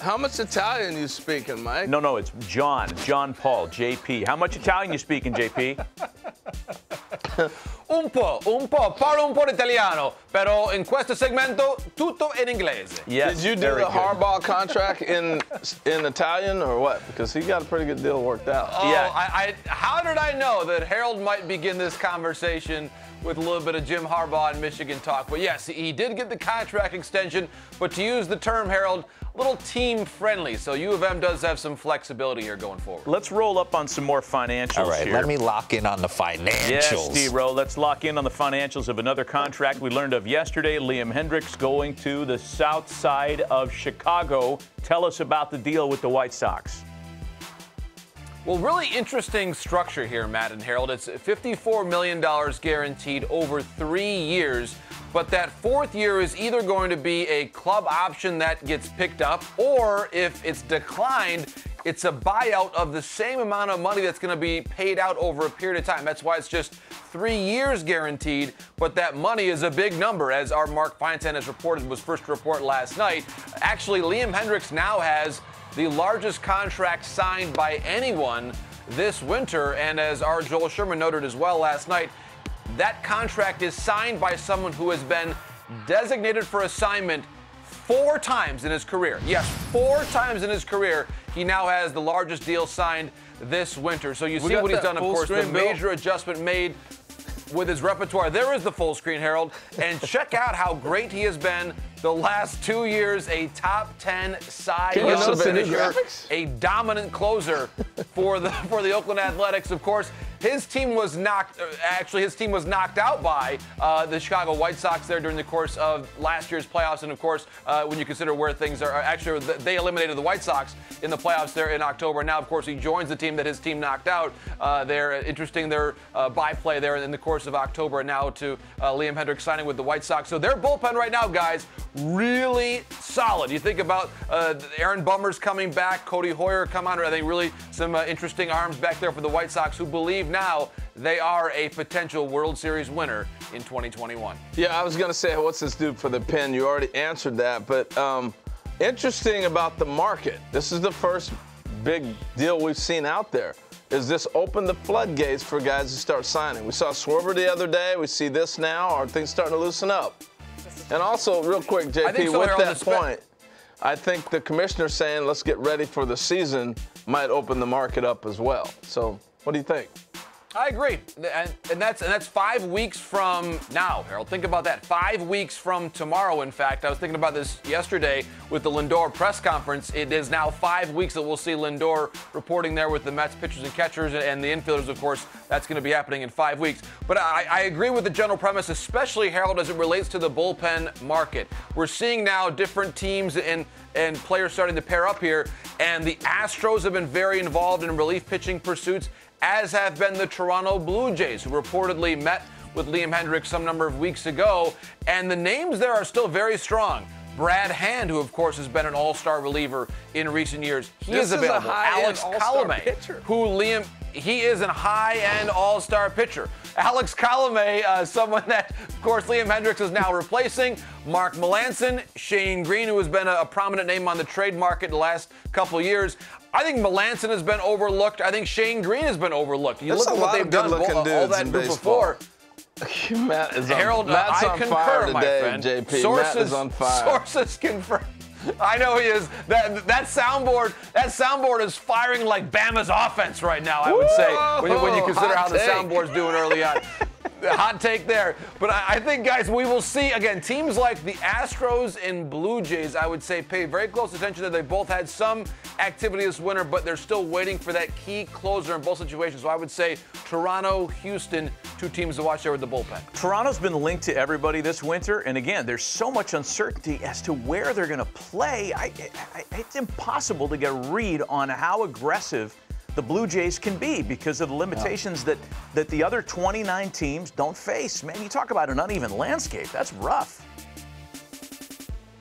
How much Italian you speaking, Mike? No, it's John Paul, JP. How much Italian you speaking, JP? Un po', parlo un po' di italiano, però in questo segmento tutto in inglese. Yes, did you do the Harbaugh contract in Italian or what? Because he got a pretty good deal worked out. Oh, yeah. How did I know that Harold might begin this conversation with a little bit of Jim Harbaugh and Michigan talk? But yes, he did get the contract extension, but to use the term, Harold, a little team-friendly. So U of M does have some flexibility here going forward. Let's roll up on some more financials. All right, here. let me lock in on the financials. Yes, D-Row, let's lock in on the financials of another contract we learned of yesterday. Liam Hendiks going to the south side of Chicago. Tell us about the deal with the White Sox. Well, really interesting structure here, Matt and Harold. It's $54 million guaranteed over 3 years, but that fourth year is either going to be a club option that gets picked up, or if it's declined, it's a buyout of the same amount of money that's going to be paid out over a period of time. That's why it's just 3 years guaranteed, but that money is a big number, as our Mark Feinstein has reported, was first to report last night. Actually, Liam Hendiks now has the largest contract signed by anyone this winter, and as our Joel Sherman noted as well last night, that contract is signed by someone who has been designated for assignment 4 times in his career. Yes, 4 times in his career, he now has the largest deal signed this winter. So you see what he's done, of course, the major adjustment made with his repertoire. There is the full screen, Harold, and check out how great he has been the last 2 years. A top 10 Cy Young finisher, a dominant closer for the Oakland Athletics. Of course, his team was knocked out by the Chicago White Sox there during the course of last year's playoffs. And of course, when you consider where things are, actually they eliminated the White Sox in the playoffs there in October. Now, of course, he joins the team that his team knocked out. They're interesting their byplay there in the course of October, and now to Liam Hendiks signing with the White Sox. So their bullpen right now, guys, really solid. You think about Aaron Bummers coming back, Cody Hoyer come on. I think really some interesting arms back there for the White Sox, who believe now they are a potential World Series winner in 2021. Yeah, I was going to say, what's this do for the pen? You already answered that, but interesting about the market. This is the first big deal we've seen out there. Is this open the floodgates for guys to start signing? We saw Schwarber the other day. We see this now. Are things starting to loosen up? And also, real quick, JP, with that point, I think the commissioner saying let's get ready for the season might open the market up as well. So what do you think? I agree, and that's 5 weeks from now, Harold. Think about that. 5 weeks from tomorrow, in fact. I was thinking about this yesterday with the Lindor press conference. It is now 5 weeks that we'll see Lindor reporting there with the Mets pitchers and catchers and the infielders, of course. That's going to be happening in 5 weeks. But I agree with the general premise, especially, Harold, as it relates to the bullpen market. We're seeing now different teams and players starting to pair up here, and the Astros have been very involved in relief pitching pursuits, as have been the Toronto Blue Jays, who reportedly met with Liam Hendiks some number of weeks ago. And the names there are still very strong. Brad Hand, who, of course, has been an all-star reliever in recent years. He is available. Alex Colomé, he is a high-end all-star pitcher. Alex Colomé, someone that, of course, Liam Hendiks is now replacing. Mark Melancon, Shane Green, who has been a prominent name on the trade market the last couple of years. I think Melancon has been overlooked. I think Shane Green has been overlooked. You look at what they've done, all that group before. Matt is on, Harold, Matt's I on concur, fire today, my friend. JP. Sources, Matt is on fire. Sources confirm. I know he is. That soundboard is firing like Bama's offense right now, I would say, when you consider how the soundboard's doing early on. Hot take there. But I think, guys, we will see, again, teams like the Astros and Blue Jays, I would say, pay very close attention that they both had some activity this winter, but they're still waiting for that key closer in both situations. So I would say Toronto, Houston, 2 teams to watch there with the bullpen. Toronto's been linked to everybody this winter, and again, there's so much uncertainty as to where they're going to play. It's impossible to get a read on how aggressive the Blue Jays can be because of the limitations that the other 29 teams don't face. Man, you talk about an uneven landscape. That's rough.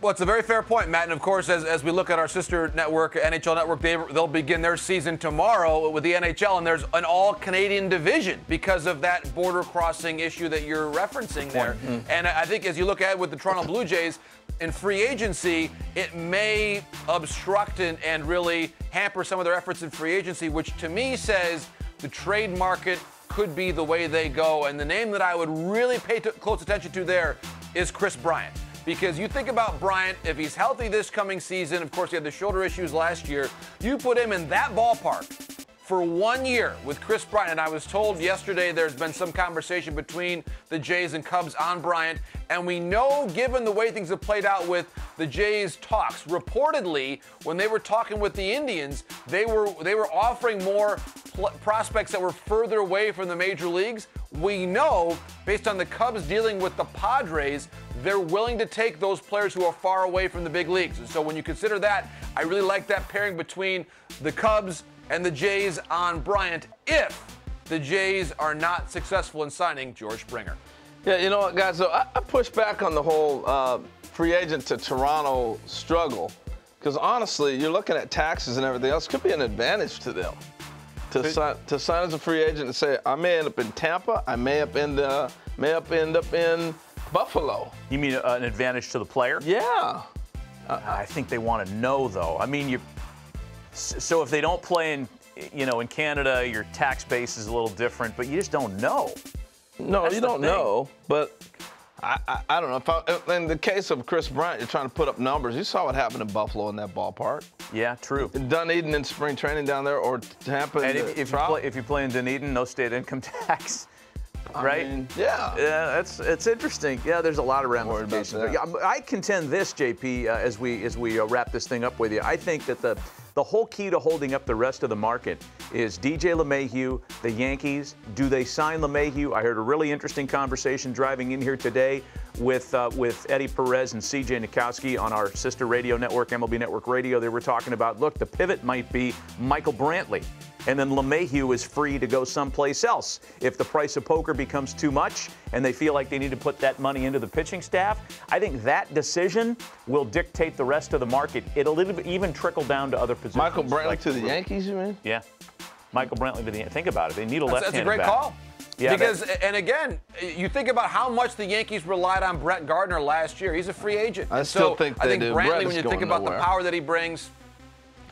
Well, it's a very fair point, Matt. And, of course, as we look at our sister network, NHL Network, they'll begin their season tomorrow with the NHL, and there's an all-Canadian division because of that border crossing issue that you're referencing there. And I think as you look at it with the Toronto Blue Jays, in free agency, it may obstruct and really hamper some of their efforts in free agency, which to me says the trade market could be the way they go. And the name that I would really pay close attention to there is Chris Bryant. Because you think about Bryant, if he's healthy this coming season, of course he had the shoulder issues last year, you put him in that ballpark for 1 year with Chris Bryant. And I was told yesterday there's been some conversation between the Jays and Cubs on Bryant. And we know, given the way things have played out with the Jays talks, reportedly, when they were talking with the Indians, they were offering more prospects that were further away from the major leagues. We know, based on the Cubs dealing with the Padres, they're willing to take those players who are far away from the big leagues. And so when you consider that, I really like that pairing between the Cubs and the Jays on Bryant if the Jays are not successful in signing George Springer. Yeah, you know what, guys? So I push back on the whole free agent to Toronto struggle because, honestly, you're looking at taxes and everything else. It could be an advantage to them to sign as a free agent and say, I may end up in Tampa. I may end up in Buffalo. You mean an advantage to the player? Yeah. I think they want to know, though. I mean, so if they don't play in, in Canada, your tax base is a little different, but you just don't know. No, That's you don't know, but I don't know. In the case of Chris Bryant, you're trying to put up numbers. You saw what happened in Buffalo in that ballpark. Yeah, true. Dunedin in spring training down there, or Tampa. And if you play in Dunedin, no state income tax, right? I mean, yeah. Yeah, it's interesting. Yeah, there's a lot of ramifications. I contend this, JP, as we wrap this thing up with you. I think that the whole key to holding up the rest of the market is DJ LeMahieu, the Yankees. Do they sign LeMahieu? I heard a really interesting conversation driving in here today with Eddie Perez and CJ Nikowski on our sister radio network, MLB Network Radio. They were talking about, look, the pivot might be Michael Brantley. And then LeMahieu is free to go someplace else. If the price of poker becomes too much and they feel like they need to put that money into the pitching staff, I think that decision will dictate the rest of the market. It'll even trickle down to other positions. Michael Brantley to the Yankees, you mean? Yeah. Michael Brantley to the Yankees. Think about it. They need a left-handed That's a great bat. call. Yeah, because, and again, you think about how much the Yankees relied on Brett Gardner last year. He's a free agent. I still think they do. Brantley, Brett when you is think going about nowhere. the power that he brings,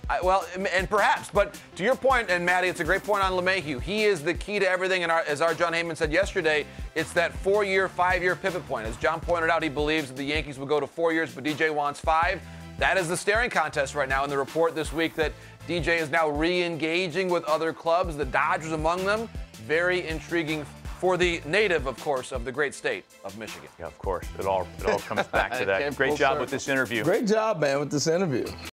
and perhaps, but to your point, and Matty, it's a great point on LeMahieu. He is the key to everything, and as our John Heyman said yesterday, it's that 4-year, 5-year pivot point. As John pointed out, he believes that the Yankees will go to 4 years, but DJ wants 5. That is the staring contest right now in the report this week that DJ is now re-engaging with other clubs, the Dodgers among them. Very intriguing for the native, of course, of the great state of Michigan. Yeah, of course. It all comes back to that. Great job with this interview. Great job, man, with this interview.